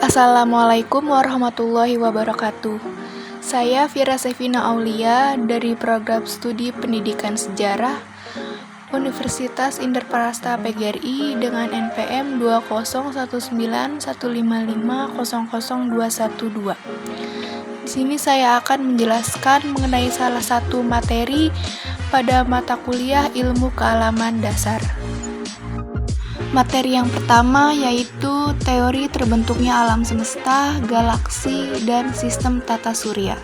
Assalamualaikum warahmatullahi wabarakatuh. Saya Fira Sevina Aulia dari Program Studi Pendidikan Sejarah Universitas Indarparasta PGRI dengan NPM 2019155000212. Di sini saya akan menjelaskan mengenai salah satu materi pada mata kuliah Ilmu Kealaman Dasar. Materi yang pertama yaitu teori terbentuknya alam semesta, galaksi, dan sistem tata surya.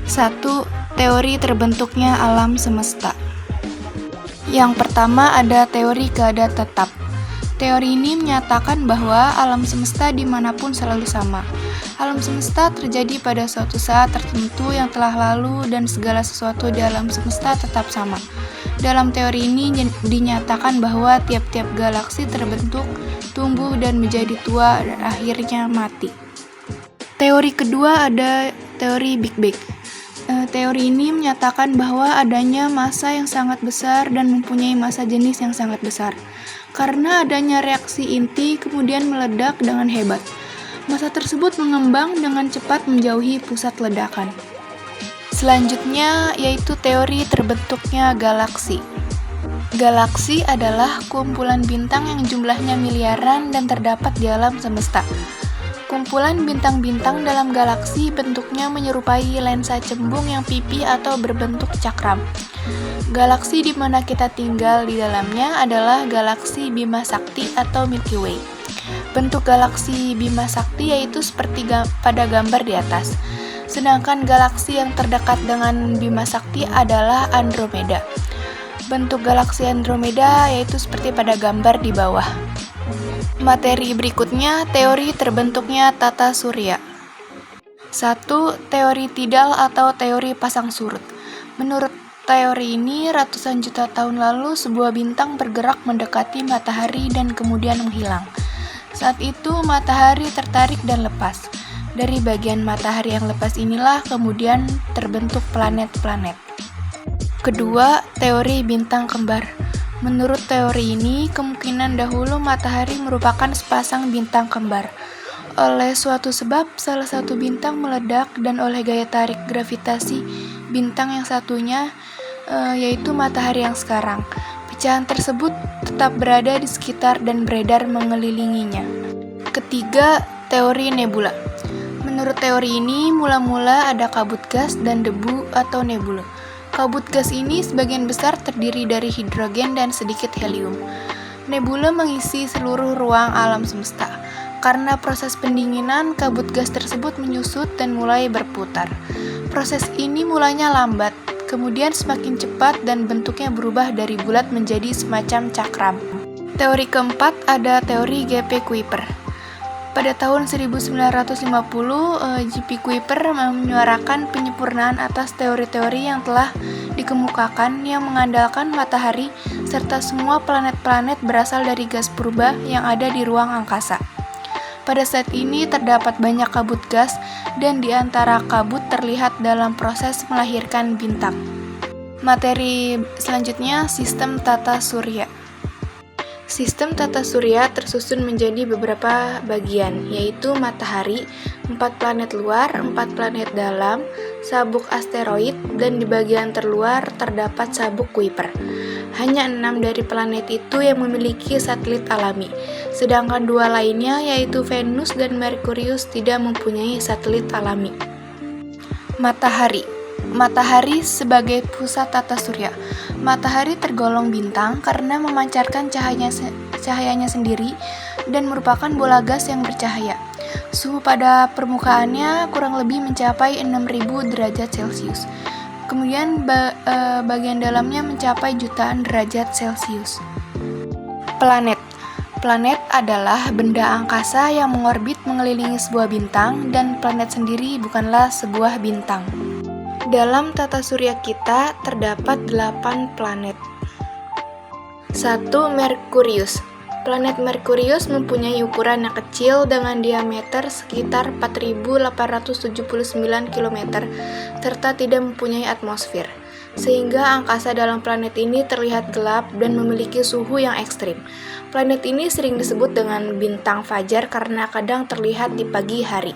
1. Teori terbentuknya alam semesta. Yang pertama ada teori keadaan tetap. Teori ini menyatakan bahwa alam semesta dimanapun selalu sama. Alam semesta terjadi pada suatu saat tertentu yang telah lalu dan segala sesuatu di alam semesta tetap sama. Dalam teori ini dinyatakan bahwa tiap-tiap galaksi terbentuk, tumbuh, dan menjadi tua dan akhirnya mati. Teori kedua ada teori Big Bang. Teori ini menyatakan bahwa adanya massa yang sangat besar dan mempunyai massa jenis yang sangat besar. Karena adanya reaksi inti kemudian meledak dengan hebat. Massa tersebut mengembang dengan cepat menjauhi pusat ledakan. Selanjutnya yaitu teori terbentuknya galaksi. Galaksi adalah kumpulan bintang yang jumlahnya miliaran dan terdapat di alam semesta. Kumpulan bintang-bintang dalam galaksi bentuknya menyerupai lensa cembung yang pipih atau berbentuk cakram. Galaksi di mana kita tinggal di dalamnya adalah galaksi Bima Sakti atau Milky Way. Bentuk galaksi Bima Sakti yaitu seperti pada gambar di atas. Sedangkan galaksi yang terdekat dengan Bima Sakti adalah Andromeda. Bentuk galaksi Andromeda yaitu seperti pada gambar di bawah. Materi berikutnya, teori terbentuknya tata surya. 1. Teori tidal atau teori pasang surut. Menurut teori ini, ratusan juta tahun lalu sebuah bintang bergerak mendekati matahari dan kemudian menghilang. Saat itu matahari tertarik dan lepas. Dari bagian matahari yang lepas inilah kemudian terbentuk planet-planet. Kedua, teori bintang kembar. Menurut teori ini, kemungkinan dahulu matahari merupakan sepasang bintang kembar. Oleh suatu sebab, salah satu bintang meledak dan oleh gaya tarik gravitasi bintang yang satunya, yaitu matahari yang sekarang. Pecahan tersebut tetap berada di sekitar dan beredar mengelilinginya. Ketiga, teori nebula. Menurut teori ini, mula-mula ada kabut gas dan debu atau nebula. Kabut gas ini sebagian besar terdiri dari hidrogen dan sedikit helium. Nebula mengisi seluruh ruang alam semesta. Karena proses pendinginan, kabut gas tersebut menyusut dan mulai berputar. Proses ini mulanya lambat, kemudian semakin cepat dan bentuknya berubah dari bulat menjadi semacam cakram. Teori keempat ada teori G.P. Kuiper. Pada tahun 1950, J.P. Kuiper menyuarakan penyempurnaan atas teori-teori yang telah dikemukakan yang mengandalkan matahari serta semua planet-planet berasal dari gas purba yang ada di ruang angkasa. Pada saat ini terdapat banyak kabut gas dan di antara kabut terlihat dalam proses melahirkan bintang. Materi selanjutnya sistem tata surya. Sistem tata surya tersusun menjadi beberapa bagian, yaitu matahari, 4 planet luar, 4 planet dalam, sabuk asteroid, dan di bagian terluar terdapat sabuk Kuiper. Hanya 6 dari planet itu yang memiliki satelit alami, sedangkan 2 lainnya yaitu Venus dan Merkurius tidak mempunyai satelit alami. Matahari sebagai pusat tata surya. Matahari tergolong bintang karena memancarkan cahayanya sendiri dan merupakan bola gas yang bercahaya. Suhu pada permukaannya kurang lebih mencapai 6.000 derajat Celcius. Kemudian bagian dalamnya mencapai jutaan derajat Celcius. Planet adalah benda angkasa yang mengorbit mengelilingi sebuah bintang dan planet sendiri bukanlah sebuah bintang. Dalam tata surya kita terdapat 8 planet. 1. Merkurius. Planet Merkurius mempunyai ukuran yang kecil dengan diameter sekitar 4.879 km serta tidak mempunyai atmosfer. sehingga angkasa dalam planet ini terlihat gelap dan memiliki suhu yang ekstrim. Planet ini sering disebut dengan bintang fajar karena kadang terlihat di pagi hari.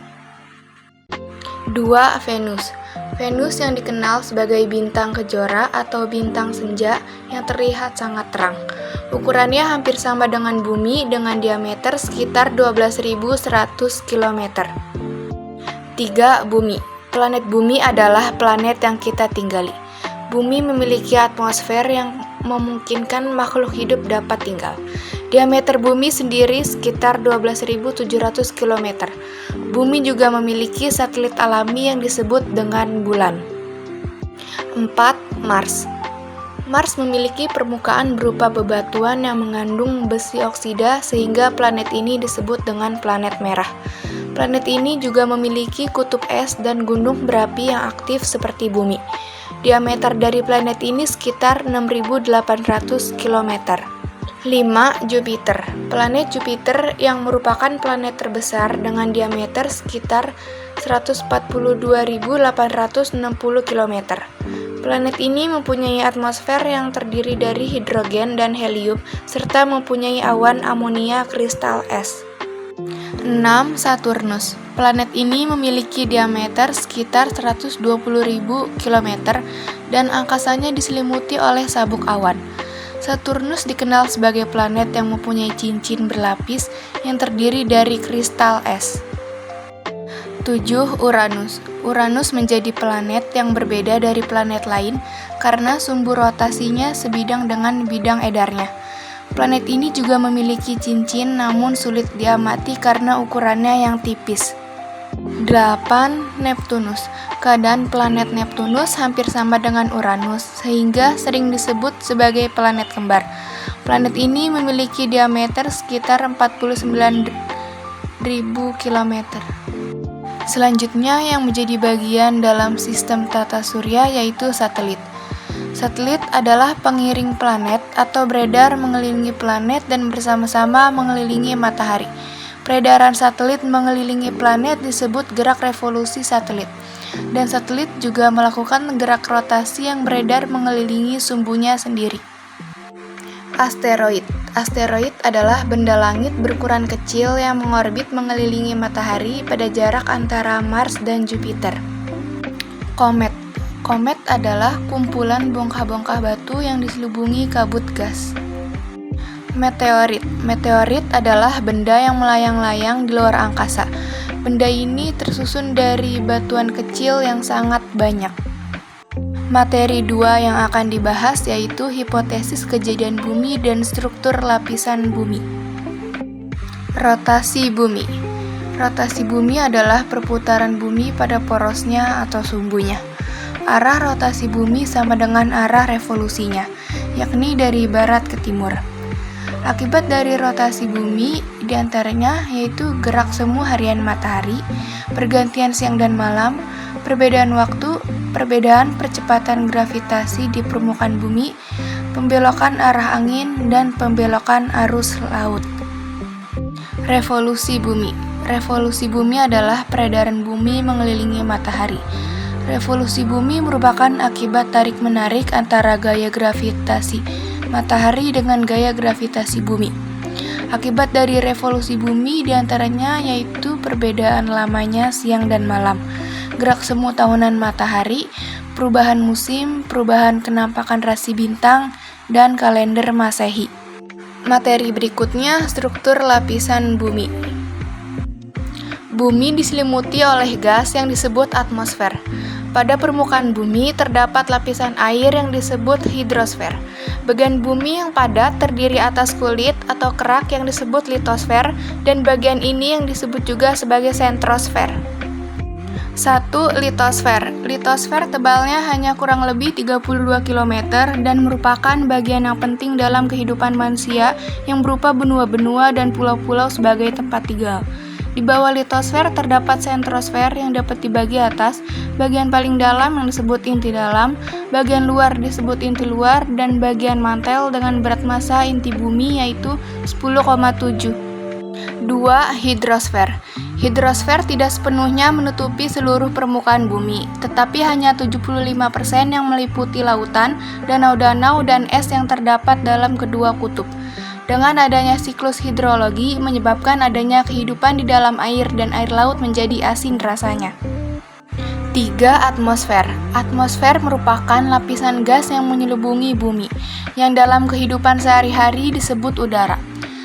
2. Venus. Venus yang dikenal sebagai bintang kejora atau bintang senja yang terlihat sangat terang. Ukurannya hampir sama dengan Bumi dengan diameter sekitar 12.100 km. 3. Bumi. Planet Bumi adalah planet yang kita tinggali. Bumi memiliki atmosfer yang memungkinkan makhluk hidup dapat tinggal. Diameter Bumi sendiri sekitar 12.700 km. Bumi juga memiliki satelit alami yang disebut dengan bulan. 4. Mars. Mars memiliki permukaan berupa bebatuan yang mengandung besi oksida sehingga planet ini disebut dengan planet merah. Planet ini juga memiliki kutub es dan gunung berapi yang aktif seperti Bumi. Diameter dari planet ini sekitar 6.800 km. 5. Jupiter. Planet Jupiter yang merupakan planet terbesar dengan diameter sekitar 142.860 km. Planet ini mempunyai atmosfer yang terdiri dari hidrogen dan helium serta mempunyai awan amonia kristal es. 6. Saturnus. Planet ini memiliki diameter sekitar 120.000 km dan angkasanya diselimuti oleh sabuk awan. Saturnus dikenal sebagai planet yang mempunyai cincin berlapis yang terdiri dari kristal es. 7. Uranus. Uranus menjadi planet yang berbeda dari planet lain karena sumbu rotasinya sebidang dengan bidang edarnya. Planet ini juga memiliki cincin namun sulit diamati karena ukurannya yang tipis. 8. Neptunus. Keadaan planet Neptunus hampir sama dengan Uranus, sehingga sering disebut sebagai planet kembar. Planet ini memiliki diameter sekitar 49.000 km. Selanjutnya yang menjadi bagian dalam sistem tata surya yaitu satelit. Satelit adalah pengiring planet atau beredar mengelilingi planet dan bersama-sama mengelilingi matahari. Peredaran satelit mengelilingi planet disebut gerak revolusi satelit. Dan satelit juga melakukan gerak rotasi yang beredar mengelilingi sumbunya sendiri. Asteroid. Asteroid adalah benda langit berukuran kecil yang mengorbit mengelilingi matahari pada jarak antara Mars dan Jupiter. Komet. Komet adalah kumpulan bongkah-bongkah batu yang diselubungi kabut gas. Meteorit. Meteorit adalah benda yang melayang-layang di luar angkasa. Benda ini tersusun dari batuan kecil yang sangat banyak. Materi 2 yang akan dibahas yaitu hipotesis kejadian bumi dan struktur lapisan bumi. Rotasi bumi. Rotasi bumi adalah perputaran bumi pada porosnya atau sumbunya. Arah rotasi bumi sama dengan arah revolusinya, yakni dari barat ke timur. Akibat dari rotasi bumi diantaranya yaitu gerak semu harian matahari, pergantian siang dan malam, perbedaan waktu, perbedaan percepatan gravitasi di permukaan bumi, pembelokan arah angin, dan pembelokan arus laut. Revolusi bumi. Revolusi bumi adalah peredaran bumi mengelilingi matahari. Revolusi bumi merupakan akibat tarik-menarik antara gaya gravitasi matahari dengan gaya gravitasi bumi. Akibat dari revolusi bumi diantaranya yaitu perbedaan lamanya siang dan malam, gerak semu tahunan matahari, perubahan musim, perubahan kenampakan rasi bintang, dan kalender Masehi. Materi berikutnya, struktur lapisan bumi. Bumi diselimuti oleh gas yang disebut atmosfer. Pada permukaan bumi terdapat lapisan air yang disebut hidrosfer. Bagian bumi yang padat terdiri atas kulit atau kerak yang disebut litosfer, dan bagian ini yang disebut juga sebagai sentrosfer. 1. Litosfer. Litosfer tebalnya hanya kurang lebih 32 km dan merupakan bagian yang penting dalam kehidupan manusia yang berupa benua-benua dan pulau-pulau sebagai tempat tinggal. Di bawah litosfer terdapat sentrosfer yang dapat dibagi atas, bagian paling dalam yang disebut inti dalam, bagian luar disebut inti luar, dan bagian mantel dengan berat massa inti bumi yaitu 10,7. 2. Hidrosfer. Hidrosfer tidak sepenuhnya menutupi seluruh permukaan bumi, tetapi hanya 75% yang meliputi lautan, danau-danau, dan es yang terdapat dalam kedua kutub. Dengan adanya siklus hidrologi, menyebabkan adanya kehidupan di dalam air dan air laut menjadi asin rasanya. 3. Atmosfer. Atmosfer merupakan lapisan gas yang menyelubungi bumi, yang dalam kehidupan sehari-hari disebut udara.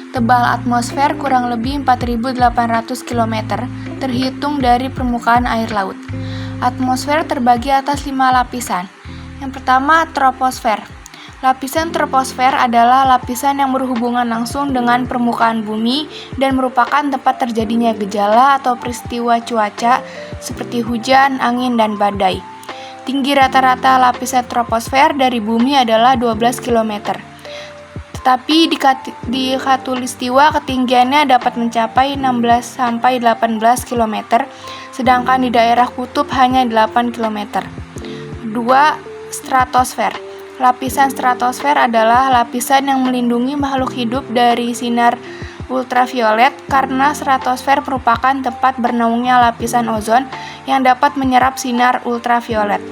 Tebal atmosfer kurang lebih 4.800 km, terhitung dari permukaan air laut. Atmosfer terbagi atas 5 lapisan. Yang pertama, troposfer. Lapisan troposfer adalah lapisan yang berhubungan langsung dengan permukaan bumi dan merupakan tempat terjadinya gejala atau peristiwa cuaca seperti hujan, angin, dan badai. Tinggi rata-rata lapisan troposfer dari bumi adalah 12 km. Tetapi di khatulistiwa ketinggiannya dapat mencapai 16-18 km, sedangkan di daerah kutub hanya 8 km. 2. Stratosfer. Lapisan stratosfer adalah lapisan yang melindungi makhluk hidup dari sinar ultraviolet karena stratosfer merupakan tempat bernaungnya lapisan ozon yang dapat menyerap sinar ultraviolet.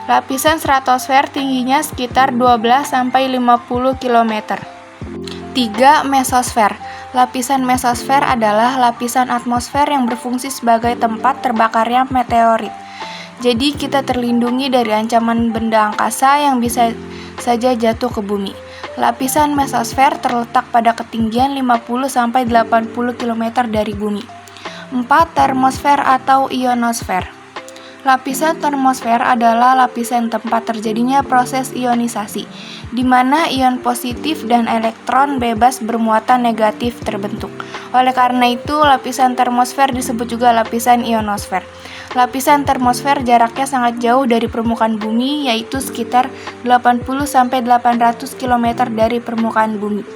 Lapisan stratosfer tingginya sekitar 12-50 km. 3. Mesosfer. Lapisan mesosfer adalah lapisan atmosfer yang berfungsi sebagai tempat terbakarnya meteorit. Jadi kita terlindungi dari ancaman benda angkasa yang bisa saja jatuh ke bumi. Lapisan mesosfer terletak pada ketinggian 50-80 km dari bumi. 4. Termosfer atau ionosfer. Lapisan termosfer adalah lapisan tempat terjadinya proses ionisasi, di mana ion positif dan elektron bebas bermuatan negatif terbentuk. Oleh karena itu, lapisan termosfer disebut juga lapisan ionosfer. Lapisan termosfer jaraknya sangat jauh dari permukaan bumi, yaitu sekitar 80-800 km dari permukaan bumi.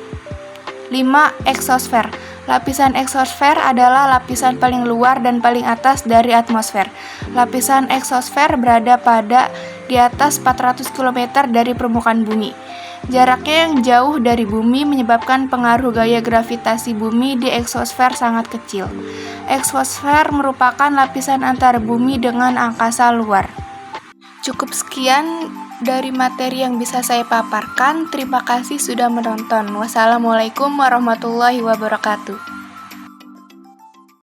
5. Eksosfer. Lapisan eksosfer adalah lapisan paling luar dan paling atas dari atmosfer. Lapisan eksosfer berada di atas 400 km dari permukaan bumi. Jaraknya yang jauh dari bumi menyebabkan pengaruh gaya gravitasi bumi di eksosfer sangat kecil. Eksosfer merupakan lapisan antara bumi dengan angkasa luar. Cukup sekian dari materi yang bisa saya paparkan. Terima kasih sudah menonton. Wassalamualaikum warahmatullahi wabarakatuh.